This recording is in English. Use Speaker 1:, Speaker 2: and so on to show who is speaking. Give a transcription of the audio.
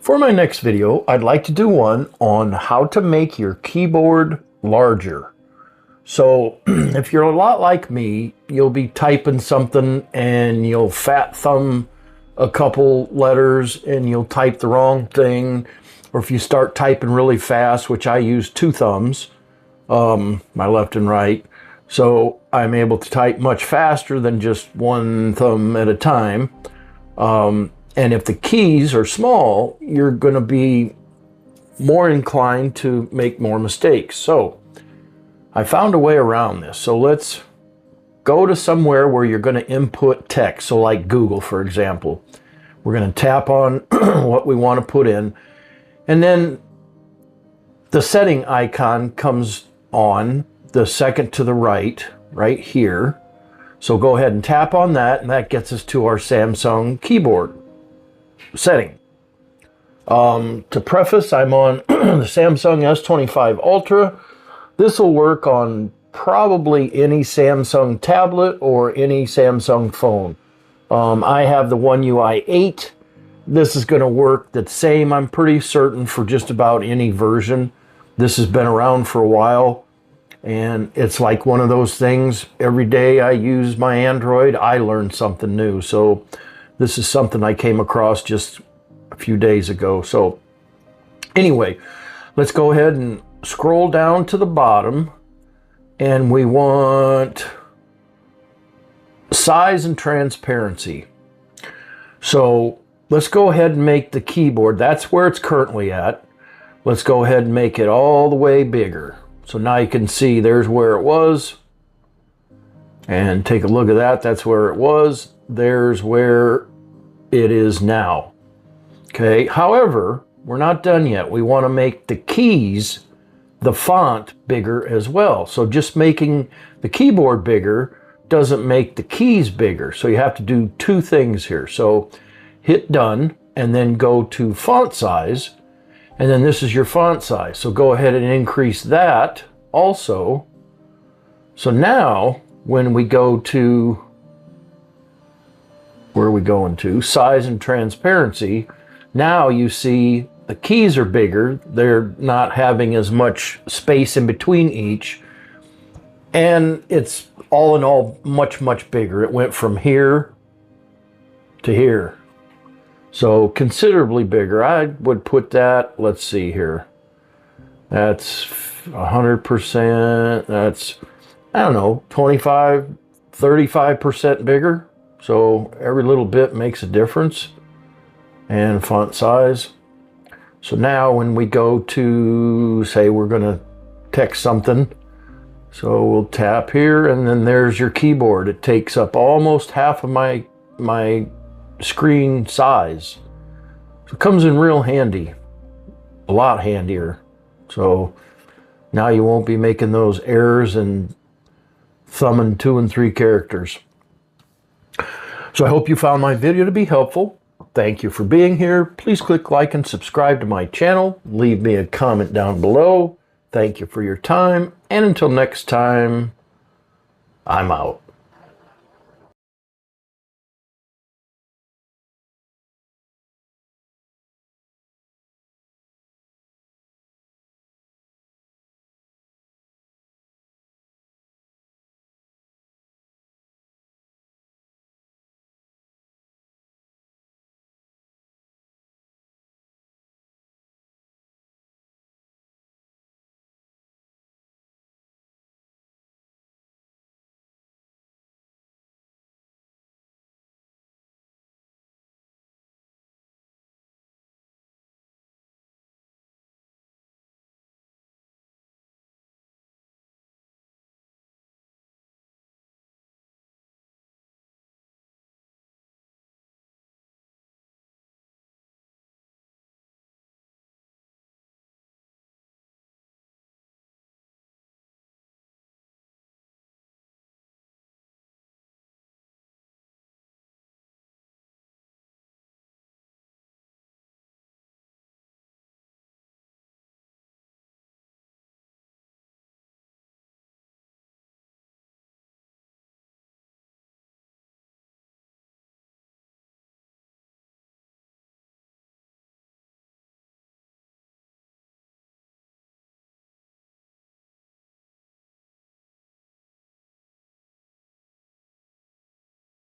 Speaker 1: For my next video, I'd like to do one on how to make your keyboard larger. So if you're a lot like me, you'll be typing something and you'll fat thumb a couple letters and you'll type the wrong thing. Or if you start typing really fast, which I use two thumbs, my left and right, so I'm able to type much faster than just one thumb at a time. And if the keys are small, you're going to be more inclined to make more mistakes. So I found a way around this. So let's go to somewhere where you're going to input text. So like Google, for example. We're going to tap on what we want to put in. And then the setting icon comes on the second to the right here. So go ahead and tap on that, and that gets us to our Samsung keyboard setting. To preface, I'm on the Samsung S25 Ultra. This will work on probably any Samsung tablet or any Samsung phone. I have the One UI 8. This is going to work the same, I'm pretty certain, for just about any version. This has been around for a while, and it's like one of those things. Every day I use my Android, I learn something new. So this is something I came across just a few days ago. So anyway, let's go ahead and scroll down to the bottom, and we want size and transparency. So let's go ahead and make the keyboard, that's where it's currently at. Let's go ahead and make it all the way bigger. So now you can see there's where it was. And take a look at that, that's where it was. There's where it is now. Okay, however, we're not done yet. We want to make the keys, the font, bigger as well. So just making the keyboard bigger doesn't make the keys bigger. So you have to do two things here. So hit done and then go to font size. And then this is your font size. So go ahead and increase that also. So now when we go to, where are we going to? Size and transparency. Now you see the keys are bigger. They're not having as much space in between each. And it's all in all much, much bigger. It went from here to here. So considerably bigger. I would put that, let's see here. That's 100%. That's, I don't know, 25, 35% bigger. So every little bit makes a difference. And font size. So now when we go to, say we're going to text something, so we'll tap here, and then there's your keyboard. It takes up almost half of my screen size. So it comes in real handy, a lot handier. So now you won't be making those errors and thumbing 2 and 3 characters. So I hope you found my video to be helpful. Thank you for being here. Please click like and subscribe to my channel. Leave me a comment down below. Thank you for your time. And until next time, I'm out.